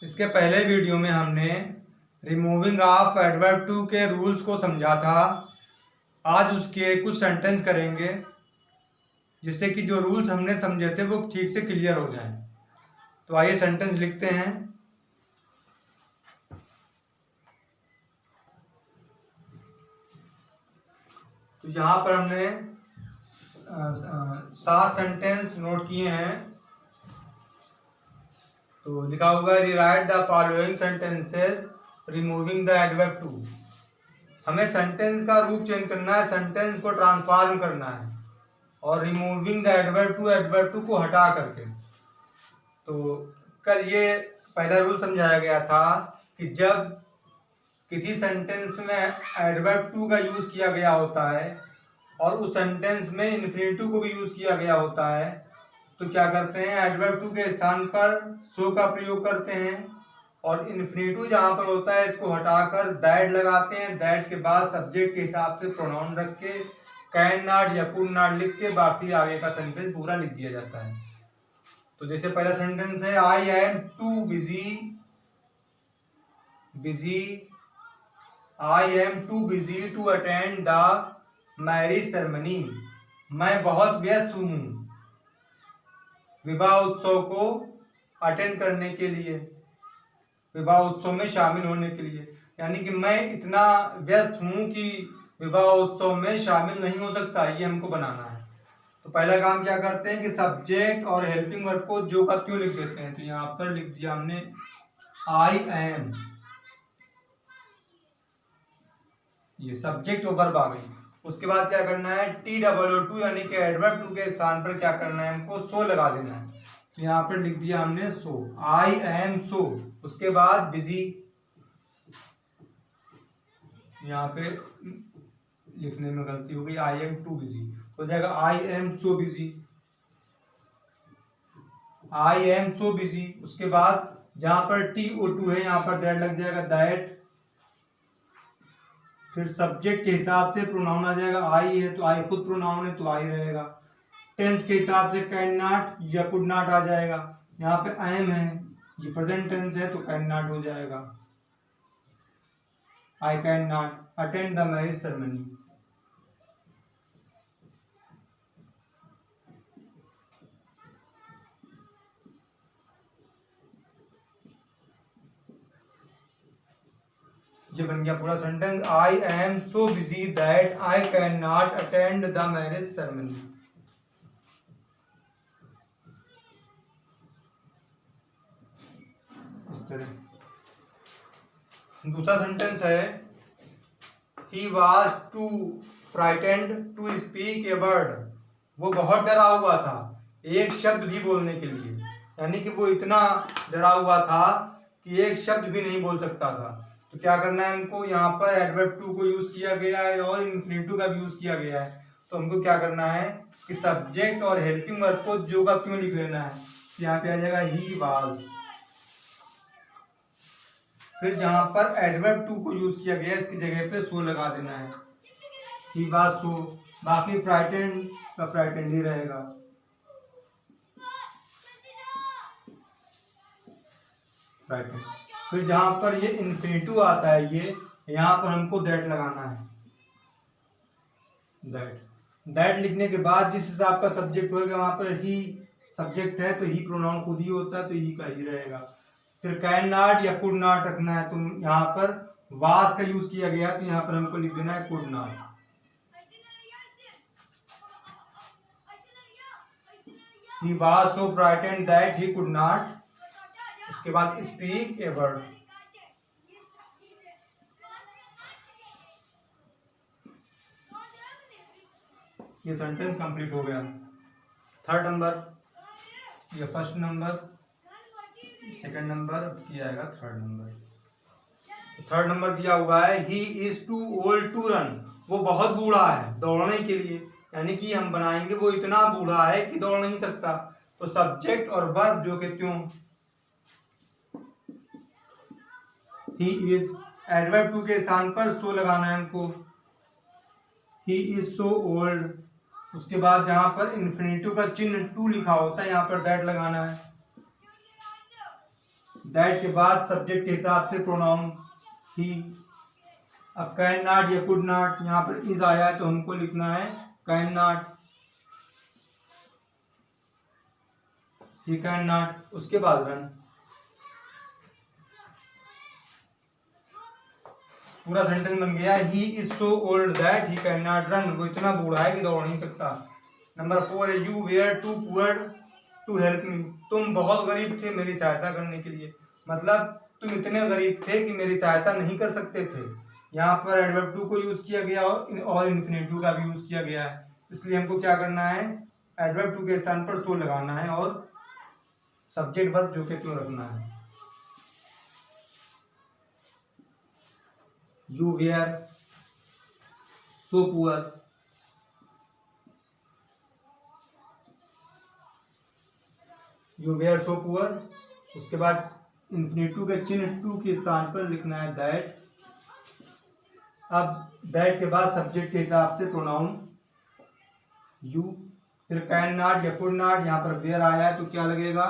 इसके पहले वीडियो में हमने रिमूविंग ऑफ एडवर्ब टू के रूल्स को समझा था। आज उसके कुछ सेंटेंस करेंगे जिससे कि जो रूल्स हमने समझे थे वो ठीक से क्लियर हो जाएं। तो आइए सेंटेंस लिखते हैं। तो यहाँ पर हमने 7 सेंटेंस नोट किए हैं। तो लिखा हुआ है rewrite the following sentences removing the adverb too. हमें सेंटेंस का रूप चेंज करना है, सेंटेंस को ट्रांसफॉर्म करना है और रिमूविंग द एडवर्ब टू को हटा करके। तो कल ये पहला रूल समझाया गया था कि जब किसी सेंटेंस में एडवर्ब टू का यूज किया गया होता है और उस सेंटेंस में इन्फिनेटिव को भी यूज किया गया होता है तो क्या करते हैं, एडवर्ब टू के स्थान पर सो का प्रयोग करते हैं और इन्फिनेटिव जहां पर होता है इसको हटाकर दैट लगाते हैं। दैट के बाद सब्जेक्ट के हिसाब से प्रोनाउन रख के कैन नॉट या कुड नॉट लिख के बाकी आगे का सेंटेंस पूरा लिख दिया जाता है। तो जैसे पहला सेंटेंस है I am too busy to attend the marriage ceremony. मैं बहुत व्यस्त हूँ विवाह उत्सव को अटेंड करने के लिए, विवाह उत्सव में शामिल होने के लिए। यानी कि मैं इतना व्यस्त हूँ कि विवाह उत्सव में शामिल नहीं हो सकता, ये हमको बनाना है। तो पहला काम क्या करते हैं कि सब्जेक्ट और हेल्पिंग वर्ब को जो का त्यों लिख देते हैं। तो यहाँ पर लिख दिया हमने आई एम, ये सब्जेक्ट और वर्ब आ गई। उसके बाद क्या करना है, TOO यानी कि एडवर्ब टू के स्थान पर क्या करना है, हमको सो लगा देना है। तो यहाँ पर लिख दिया हमने सो, आई एम सो। उसके बाद बिजी, यहाँ पे लिखने में गलती हो गई, आई एम टू बिजी हो जाएगा आई am so busy, I am so busy. उसके बाद जहां पर TOO है यहाँ पर दैट लग जाएगा, दैट। फिर सब्जेक्ट के हिसाब से प्रोनाउन आ जाएगा, आई है तो आई खुद प्रोनाउन है तो आई रहेगा। टेंस के हिसाब से कैन नॉट या कुड नॉट आ जाएगा। यहाँ पे एम है, ये प्रेजेंट टेंस है तो कैन नॉट हो जाएगा, I can not attend the marriage ceremony. ये बन गया पूरा sentence, I am so busy that I can not attend the marriage ceremony. इस तरह दूसरा सेंटेंस है he was too frightened to speak a word. वो बहुत डरा हुआ था एक शब्द भी बोलने के लिए। यानी कि वो इतना डरा हुआ था कि एक शब्द भी नहीं बोल सकता था। तो क्या करना है हमको, यहाँ पर एडवर्ब टू को यूज किया गया है और इन्फिनेटिव का भी यूज किया गया है। तो हमको क्या करना है कि सब्जेक्ट और हेल्पिंग वर्ब को जो का क्यों लिख लेना है। यहाँ पे आ जाएगा ही वाज। फिर जहां पर एडवर्ब टू को यूज किया गया इसकी जगह पे सो लगा देना है, ही वाज सो। बाकी फ्राइटेंड का फ्राइटेंड ही रहेगा। फ्राइटेंड। फिर जहां पर ये इन्फिनेटिव आता है ये यहाँ पर हमको दैट लगाना है, दैट लिखने के बाद जिस हिसाब का सब्जेक्ट होगा वहां पर ही सब्जेक्ट है तो ही प्रोनाउन खुद ही होता है तो ही का ही रहेगा। फिर कैन नॉट या कुड नॉट रखना है तो यहाँ पर वाज का यूज किया गया तो यहाँ पर हमको लिख देना है could not. He was so frightened that he could not. उसके बाद स्पीक ए वर्ड। ये सेंटेंस कंप्लीट हो गया। थर्ड नंबर, ये फर्स्ट नंबर, सेकंड नंबर, किया आएगा थर्ड नंबर। थर्ड नंबर दिया हुआ है he is too old to run. वो बहुत बूढ़ा है दौड़ने के लिए। यानी कि हम बनाएंगे वो इतना बूढ़ा है कि दौड़ नहीं सकता। तो सब्जेक्ट और वर्ब जो के त्यों, ही इज एडवर्ब टू के स्थान पर सो लगाना है हमको, ही इज सो ओल्ड। उसके बाद जहां पर इन्फिनेटिव का चिन्ह टू लिखा होता है यहाँ पर दैट लगाना है। दैट के बाद सब्जेक्ट के हिसाब से प्रोनाउन ही। अब कैन नॉट या कुड नॉट, यहाँ पर इज आया है तो हमको लिखना है can not, he can not. उसके बाद रन, पूरा सेंटेंस बन गया। He is so old that he can not run, वो इतना बूढ़ा है कि दौड़ नहीं सकता। नंबर 4 है you were too poor to help me, तुम बहुत गरीब थे मेरी सहायता करने के लिए, मतलब तुम इतने गरीब थे कि मेरी सहायता नहीं कर सकते थे। यहाँ पर एडवर्ब टू को यूज किया गया और इन्फिनेटिव का भी यूज किया गया है, इसलिए हमको क्या करना है, एडवर्ब टू के स्थान पर सो लगाना है और सब्जेक्ट वर्ब जो के त्यों रखना है। You were so poor, you were so poor। उसके बाद इन्फिनेटिव के चिन्ह टू के स्थान पर लिखना है दैट। अब दैट के बाद सब्जेक्ट के हिसाब से प्रोनाउन यू, फिर कैन नॉट या कुड नॉट, यहाँ पर वेयर आया है तो क्या लगेगा,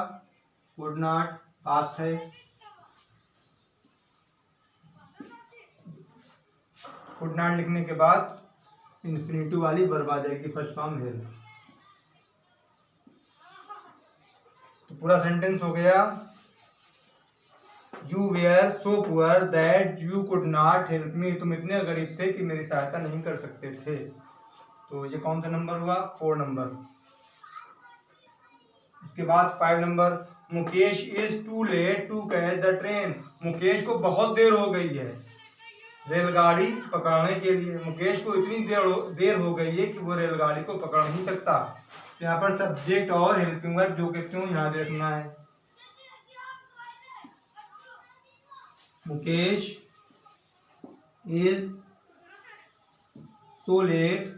कुड नॉट, पास्ट है। कुड नॉट लिखने के बाद इन्फिनेटिव वाली वर्ब आ जाएगी फर्स्ट फॉर्म हेल्प। तो पूरा सेंटेंस हो गया, you were so poor that you could not help me, तुम इतने गरीब थे कि मेरी सहायता नहीं कर सकते थे। तो ये कौन सा नंबर हुआ, 4 नंबर। उसके बाद 5 number, Mukesh is too late to catch the train, Mukesh को बहुत देर हो गई है रेलगाड़ी पकड़ने के लिए, मुकेश को इतनी देर हो गई है कि वो रेलगाड़ी को पकड़ नहीं सकता। तो यहाँ पर सब्जेक्ट और हेल्पिंग वर्ब जो कहते हो यहाँ रखना है। मुकेश इज सो लेट,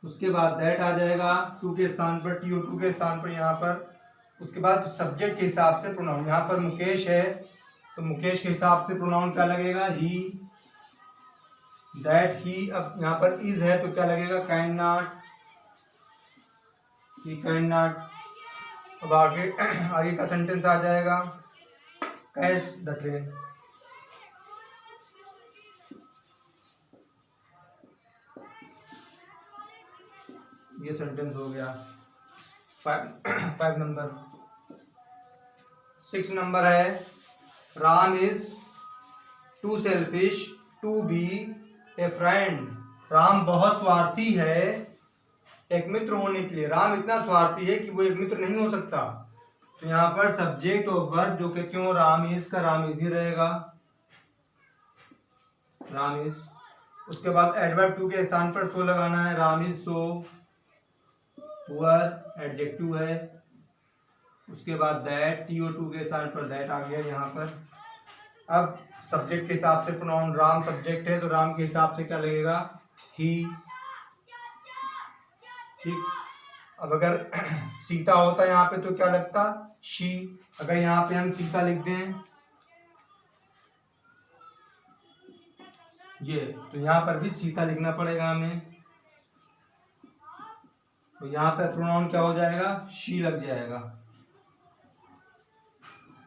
उसके बाद दैट आ जाएगा टू के स्थान पर, टी टू के स्थान पर यहाँ पर। उसके बाद सब्जेक्ट के हिसाब से प्रोनाउन, यहाँ पर मुकेश है तो मुकेश के हिसाब से प्रोनाउन क्या लगेगा, ही, दैट ही। अब यहाँ पर इज है तो क्या लगेगा, can not, he can not. अब आगे का सेंटेंस आ जाएगा कैच द ट्रेन। ये सेंटेंस हो गया 5 नंबर। 6 नंबर है, Ram is too selfish to be a friend, Ram बहुत स्वार्थी है एक मित्र होने के लिए, राम इतना स्वार्थी है कि वो एक मित्र नहीं हो सकता। तो यहाँ पर सब्जेक्ट और वर्ब जो कि क्यों राम इज का राम इज ही रहेगा, राम इज। उसके बाद एडवर्ब टू के स्थान पर सो लगाना है, Ram is so poor adjective है। उसके बाद दैट, टी ओ टू के स्थान पर दैट आ गया यहाँ पर। अब सब्जेक्ट के हिसाब से प्रोनाउन, राम सब्जेक्ट है तो राम के हिसाब से क्या लगेगा, ही, ठीक। अब अगर सीता होता यहाँ पे तो क्या लगता, शी। अगर यहाँ पे हम सीता लिख दें ये, तो यहाँ पर भी सीता लिखना पड़ेगा हमें, तो यहाँ पे प्रोनाउन क्या हो जाएगा, शी लग जाएगा,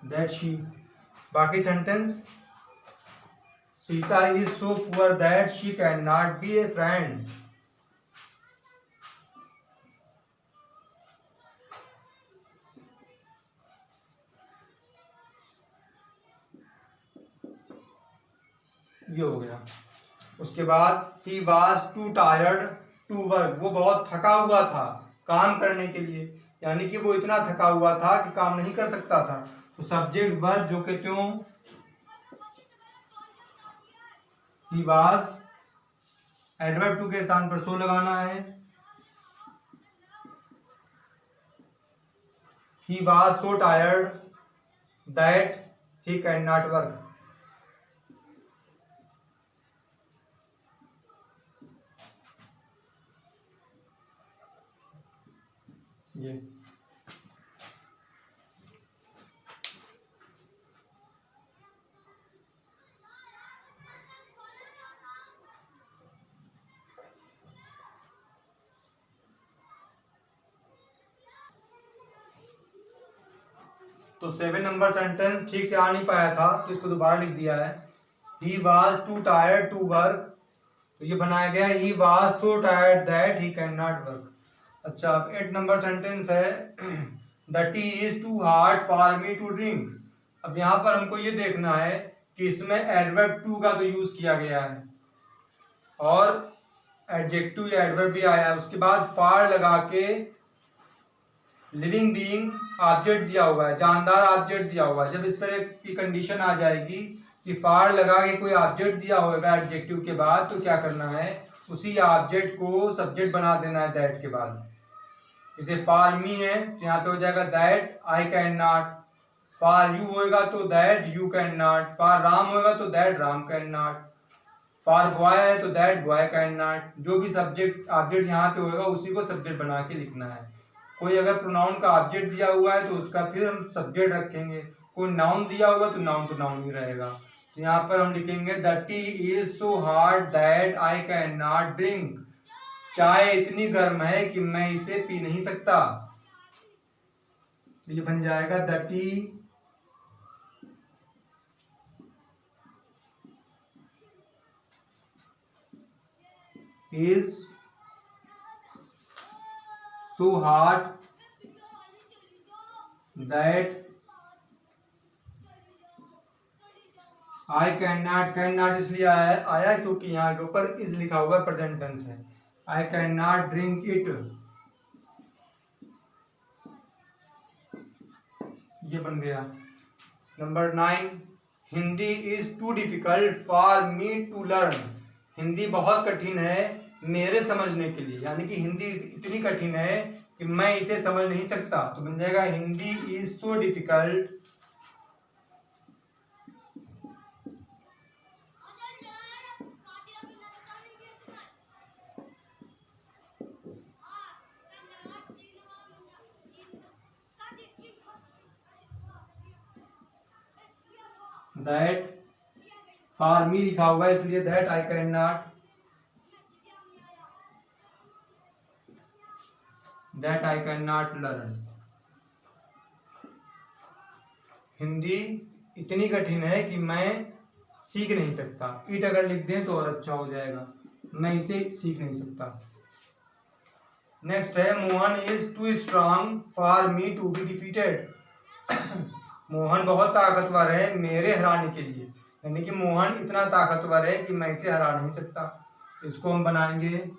दैट शी। बाकी sentence, Sita is so poor that she can not be a friend, ये हो गया। उसके बाद he was too tired to work, वो बहुत थका हुआ था काम करने के लिए, यानी कि वो इतना थका हुआ था कि काम नहीं कर सकता था। तो सब्जेक्ट वर्ब जो कि क्यों, ही वॉज, एडवर्ब टू के स्थान पर सो लगाना है, he was so tired that he can not work. ये तो 7 नंबर सेंटेंस ठीक से आ नहीं पाया था तो इसको दोबारा लिख दिया है। He was too tired to work, तो ये बनाया गया he was so tired that he cannot work। अच्छा, अब 8 नंबर सेंटेंस है The tea is too hard for me to drink। अब यहाँ पर हमको ये देखना है कि इसमें एडवर्ब टू का तो यूज किया गया है और एडजेक्टिव या एडवर्ब भी आया है, उसके बाद फार लगा के लिविंग बीइंग ऑब्जेक्ट दिया हुआ है, जानदार ऑब्जेक्ट दिया हुआ है। जब इस तरह की कंडीशन आ जाएगी कि फार लगा के कोई ऑब्जेक्ट दिया होगा एडजेक्टिव के बाद, तो क्या करना है, उसी ऑब्जेक्ट को सब्जेक्ट बना देना है दैट के बाद। जैसे फॉर मी है तो यहाँ पे हो जाएगा that I can not, for you होएगा तो that you can not, for Ram होएगा तो that Ram can not, for boy है तो दैट बॉय कैन नॉट। जो भी सब्जेक्ट ऑब्जेक्ट यहाँ पे होएगा उसी को सब्जेक्ट बना के लिखना है। कोई अगर प्रोनाउन का ऑब्जेक्ट दिया हुआ है तो उसका फिर हम सब्जेक्ट रखेंगे, कोई नाउन दिया हुआ तो नाउन ही रहेगा। तो यहाँ पर हम लिखेंगे the T is so hard that I can not drink, चाय इतनी गर्म है कि मैं इसे पी नहीं सकता। ये बन जाएगा the T is so hard that I cannot इसलिए आया क्योंकि यहाँ के ऊपर इज लिखा हुआ प्रेजेंट टेंस है। I cannot drink it, ये बन गया। Number 9, Hindi is too difficult for me to learn, Hindi बहुत कठिन है मेरे समझने के लिए, यानी कि हिंदी इतनी कठिन है कि मैं इसे समझ नहीं सकता। तो बन जाएगा Hindi is so difficult that, for me लिखा हुआ है इसलिए that I can not, that I can not learn. Hindi इतनी कठिन है कि मैं सीख नहीं सकता। इट अगर लिख दें तो और अच्छा हो जाएगा, मैं इसे सीख नहीं सकता। नेक्स्ट है Mohan is too strong for me to be defeated, Mohan बहुत ताकतवर है मेरे हराने के लिए, यानी कि मोहन इतना ताकतवर है कि मैं इसे हरा नहीं सकता। इसको हम बनाएंगे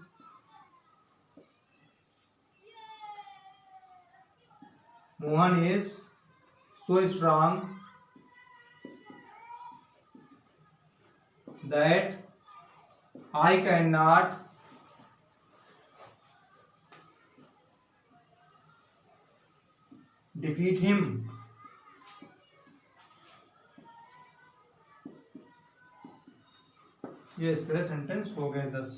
Mohan is so strong that I can not defeat him. ये इस तरह सेंटेंस हो गए 10।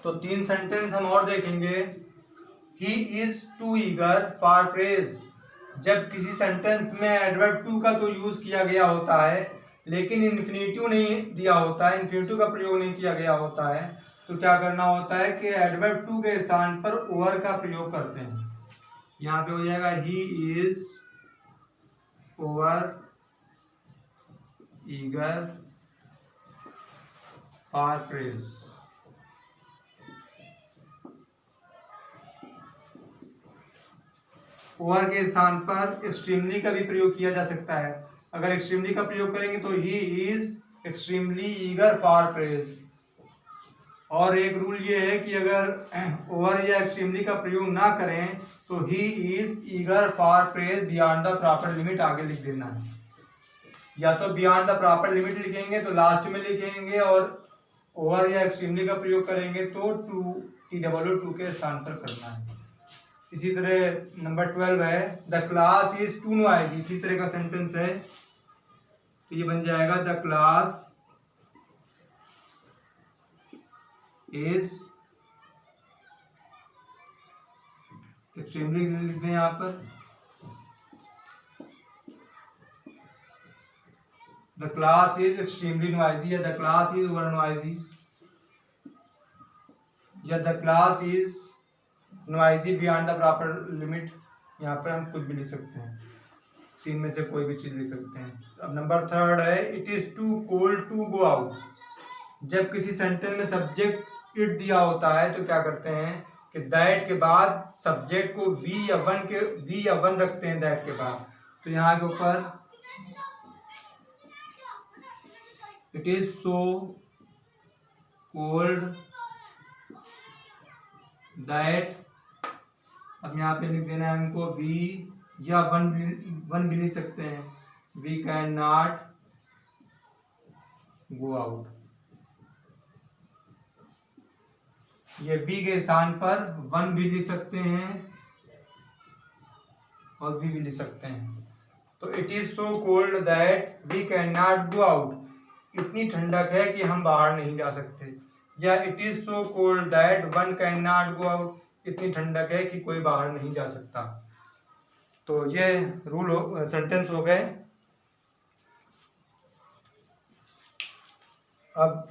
तो 3 सेंटेंस हम और देखेंगे। He is too eager for praise, जब किसी सेंटेंस में एडवर्ब टू का तो यूज किया गया होता है लेकिन इन्फिनेटिव नहीं दिया होता है, इन्फिनेटिव का प्रयोग नहीं किया गया होता है, तो क्या करना होता है कि एडवर्ब टू के स्थान पर ओवर का प्रयोग करते हैं। यहाँ पे हो जाएगा he is over eager for praise. Over के स्थान पर एक्सट्रीमली का भी प्रयोग किया जा सकता है। अगर एक्सट्रीमली का प्रयोग करेंगे तो he is extremely eager for praise. और एक रूल ये है कि अगर ओवर या एक्सट्रीमली का प्रयोग ना करें तो he is eager for praise beyond the proper limit आगे लिख देना है। या तो बियॉन्ड द प्रॉपर लिमिट लिखेंगे तो लास्ट में लिखेंगे, और ओवर या एक्सट्रीमली का प्रयोग करेंगे तो टू के स्थान पर करना है। इसी तरह नंबर 12 है the class is too noisy, इसी तरह का सेंटेंस है तो ये बन जाएगा द क्लास इज एक्सट्रीमली लिख दें यहाँ पर, the class is extremely noisy, या the class is over noisy, या the class is noisy beyond the proper limit. यहाँ पर हम कुछ भी लिख सकते हैं, तीन में से कोई भी चीज लिख सकते हैं। अब नंबर थर्ड है it is too cold to go out. जब किसी सेंटेंस में सब्जेक्ट इट दिया होता है तो क्या करते हैं कि दैट के बाद सब्जेक्ट को वी या वन रखते हैं दैट के बाद। तो यहाँ के ऊपर it is so cold that, अब यहाँ पे लिख देना है हमको वी या वन भी लिख सकते हैं, we can not go out. ये बी के स्थान पर वन भी लिख सकते हैं और वी भी लिख सकते हैं। तो it is so cold that we can not go out, इतनी ठंडक है कि हम बाहर नहीं जा सकते, या it is so cold that one can not go out, इतनी ठंडक है कि कोई बाहर नहीं जा सकता। तो ये सेंटेंस हो गए। अब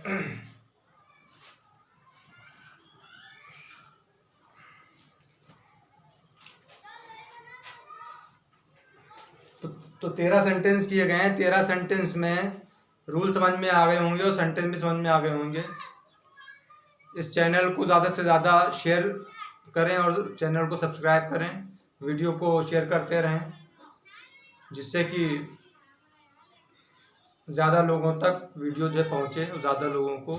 तो 13 सेंटेंस किए गए हैं। 13 सेंटेंस में रूल समझ में आ गए होंगे और सेंटेंस भी समझ में आ गए होंगे। इस चैनल को ज़्यादा से ज़्यादा शेयर करें और चैनल को सब्सक्राइब करें, वीडियो को शेयर करते रहें, जिससे कि ज़्यादा लोगों तक वीडियो जो पहुँचे और ज़्यादा लोगों को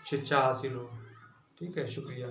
शिक्षा हासिल हो। ठीक है, शुक्रिया।